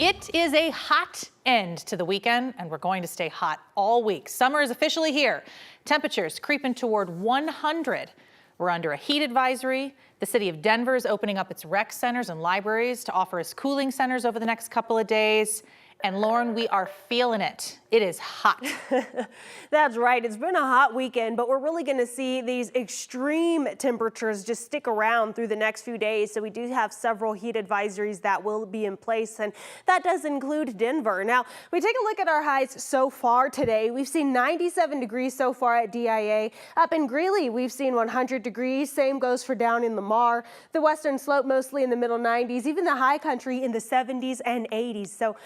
It is a hot end to the weekend, and we're going to stay hot all week. Summer is officially here. Temperatures creeping toward 100. We're under a heat advisory. The city of Denver is opening up its rec centers and libraries to offer as cooling centers over the next couple of days. And Lauren, we are feeling it. It is hot. That's right. It's been a hot weekend, but we're really going to see these extreme temperatures just stick around through the next few days. So we do have several heat advisories that will be in place, and that does include Denver. Now, we take a look at our highs so far today. We've seen 97 degrees so far at DIA. Up in Greeley, we've seen 100 degrees. Same goes for down in Lamar. The western slope mostly in the middle 90s, even the high country in the 70s and 80s. So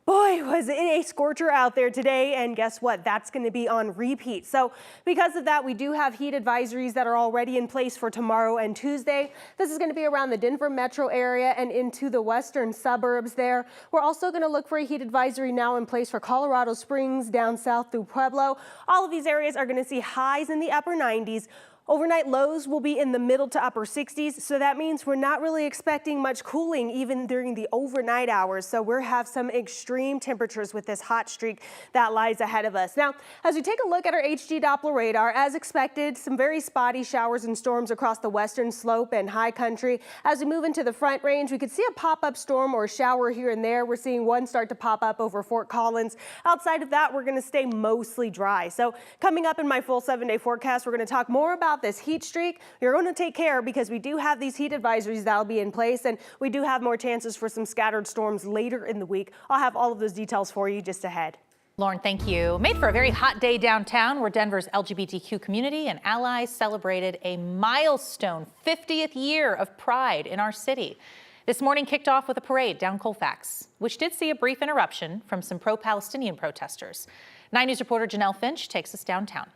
boy, was it a scorcher out there today, and guess what? That's going to be on repeat. So because of that, we do have heat advisories that are already in place for tomorrow and Tuesday. This is going to be around the Denver metro area and into the western suburbs there. We're also going to look for a heat advisory now in place for Colorado Springs, down south through Pueblo. All of these areas are going to see highs in the upper 90s. Overnight lows will be in the middle to upper 60s, so that means we're not really expecting much cooling even during the overnight hours. So we'll have some extreme temperatures with this hot streak that lies ahead of us. Now, as we take a look at our HD Doppler radar, as expected, some very spotty showers and storms across the western slope and high country. As we move into the Front Range, we could see a pop-up storm or shower here and there. We're seeing one start to pop up over Fort Collins. Outside of that, we're going to stay mostly dry. So coming up in my full 7-day forecast, we're going to talk more about this heat streak. You're going to take care because we do have these heat advisories that'll be in place, and we do have more chances for some scattered storms later in the week. I'll have all of those details for you just ahead. Lauren, thank you. Made for a very hot day downtown where Denver's LGBTQ community and allies celebrated a milestone 50th year of pride in our city. This morning kicked off with a parade down Colfax, which did see a brief interruption from some pro-Palestinian protesters. 9 News reporter Janelle Finch takes us downtown.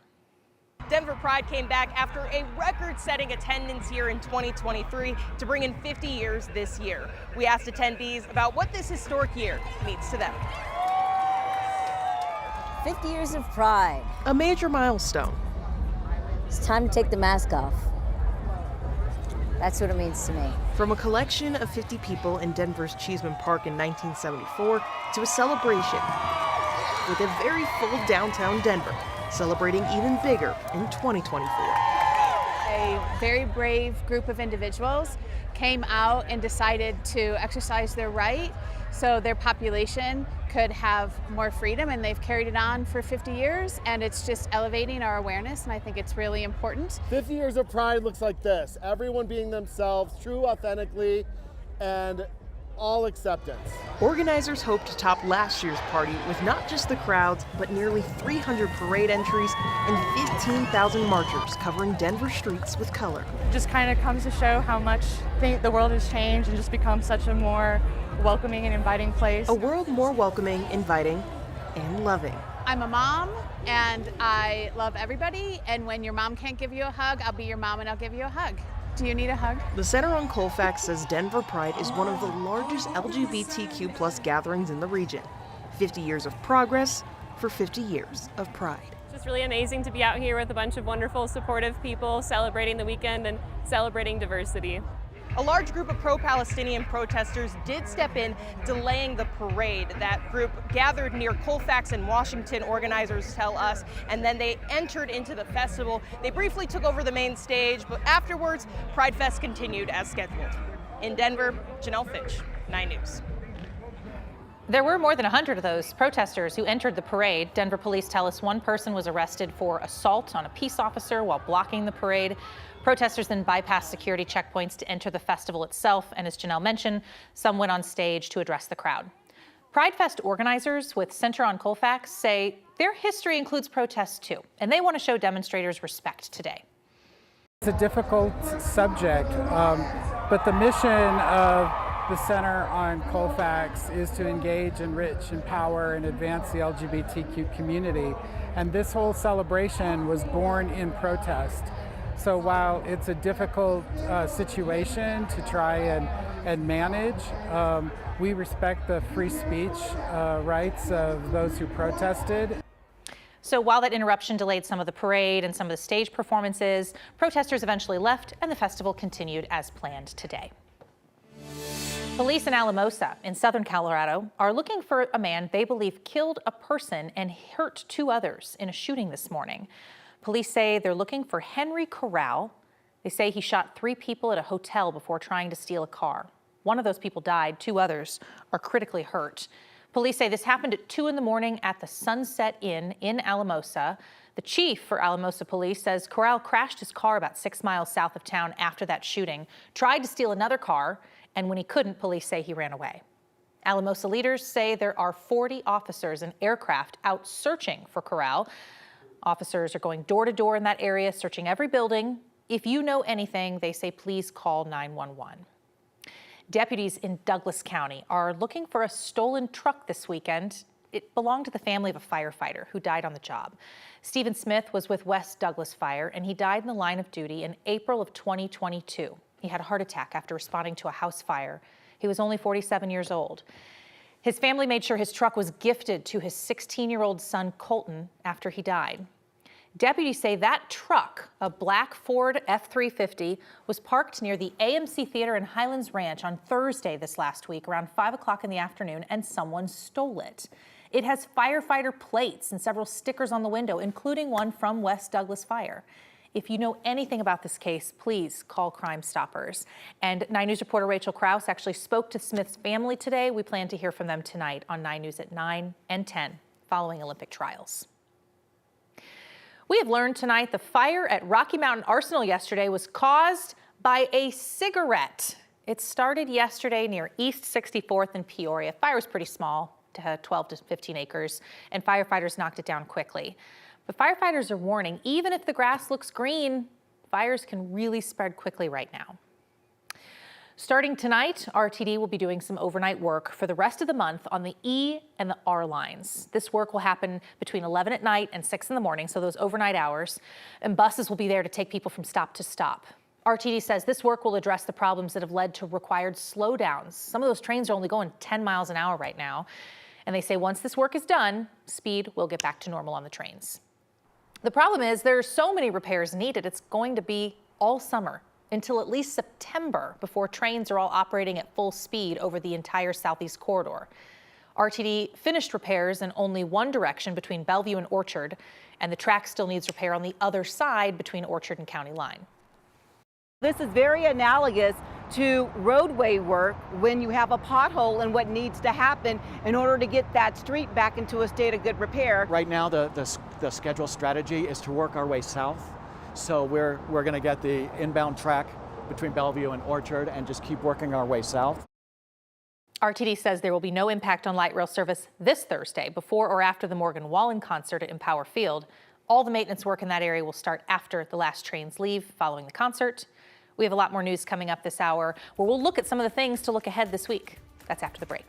Denver Pride came back after a record-setting attendance year in 2023 to bring in 50 years this year. We asked attendees about what this historic year means to them. 50 years of Pride. A major milestone. It's time to take the mask off. That's what it means to me. From a collection of 50 people in Denver's Cheeseman Park in 1974 to a celebration with a very full downtown Denver, celebrating even bigger in 2024. A very brave group of individuals came out and decided to exercise their right so their population could have more freedom, and they've carried it on for 50 years, and it's just elevating our awareness, and I think it's really important. 50 years of Pride looks like this: everyone being themselves, true, authentically, and all acceptance. Organizers hope to top last year's party with not just the crowds, but nearly 300 parade entries and 15,000 marchers covering Denver streets with color. Just kind of comes to show how much the world has changed and just become such a more welcoming and inviting place. A world more welcoming, inviting, and loving. I'm a mom, and I love everybody, and when your mom can't give you a hug, I'll be your mom and I'll give you a hug. Do you need a hug? The Center on Colfax says Denver Pride is one of the largest LGBTQ+ gatherings in the region. 50 years of progress for 50 years of pride. It's just really amazing to be out here with a bunch of wonderful, supportive people celebrating the weekend and celebrating diversity. A large group of pro-Palestinian protesters did step in, delaying the parade. That group gathered near Colfax and Washington, organizers tell us, and then they entered into the festival. They briefly took over the main stage, but afterwards, Pride Fest continued as scheduled. In Denver, Janelle Finch, 9 News. There were more than 100 of those protesters who entered the parade. Denver police tell us one person was arrested for assault on a peace officer while blocking the parade. Protesters then bypassed security checkpoints to enter the festival itself, and as Janelle mentioned, some went on stage to address the crowd. Pride Fest organizers with Center on Colfax say their history includes protests too, and they want to show demonstrators respect today. It's a difficult subject, but the mission of the Center on Colfax is to engage, enrich, empower, and advance the LGBTQ community. And this whole celebration was born in protest. So while it's a difficult situation to try and manage, we respect the free speech rights of those who protested. So while that interruption delayed some of the parade and some of the stage performances, protesters eventually left and the festival continued as planned today. Police in Alamosa in southern Colorado are looking for a man they believe killed a person and hurt 2 others in a shooting this morning. Police say they're looking for Henry Corral. They say he shot 3 people at a hotel before trying to steal a car. 1 of those people died, 2 others are critically hurt. Police say this happened at 2 in the morning at the Sunset Inn in Alamosa. The chief for Alamosa Police says Corral crashed his car about 6 miles south of town after that shooting, tried to steal another car, and when he couldn't, police say he ran away. Alamosa leaders say there are 40 officers and aircraft out searching for Corral. Officers are going door to door in that area, searching every building. If you know anything, they say please call 911. Deputies in Douglas County are looking for a stolen truck this weekend. It belonged to the family of a firefighter who died on the job. Stephen Smith was with West Douglas Fire, and he died in the line of duty in April of 2022. He had a heart attack after responding to a house fire. He was only 47 years old. His family made sure his truck was gifted to his 16-year-old son, Colton, after he died. Deputies say that truck, a black Ford F-350, was parked near the AMC Theater in Highlands Ranch on Thursday this last week around 5 o'clock in the afternoon, and someone stole it. It has firefighter plates and several stickers on the window, including one from West Douglas Fire. If you know anything about this case, please call Crime Stoppers. And 9 News reporter Rachel Krause actually spoke to Smith's family today. We plan to hear from them tonight on 9 News at 9 and 10 following Olympic trials. We have learned tonight the fire at Rocky Mountain Arsenal yesterday was caused by a cigarette. It started yesterday near East 64th in Peoria. Fire was pretty small, 12 to 15 acres, and firefighters knocked it down quickly. But firefighters are warning, even if the grass looks green, fires can really spread quickly right now. Starting tonight, RTD will be doing some overnight work for the rest of the month on the E and the R lines. This work will happen between 11 at night and 6 in the morning, so those overnight hours, and buses will be there to take people from stop to stop. RTD says this work will address the problems that have led to required slowdowns. Some of those trains are only going 10 miles an hour right now, and they say once this work is done, speed will get back to normal on the trains. The problem is there are so many repairs needed, it's going to be all summer until at least September before trains are all operating at full speed over the entire southeast corridor. RTD finished repairs in only one direction between Bellevue and Orchard, and the track still needs repair on the other side between Orchard and County Line. This is very analogous to roadway work when you have a pothole and what needs to happen in order to get that street back into a state of good repair. Right now, the schedule strategy is to work our way south. So we're going to get the inbound track between Bellevue and Orchard and just keep working our way south. RTD says there will be no impact on light rail service this Thursday before or after the Morgan Wallen concert at Empower Field. All the maintenance work in that area will start after the last trains leave following the concert. We have a lot more news coming up this hour where we'll look at some of the things to look ahead this week. That's after the break.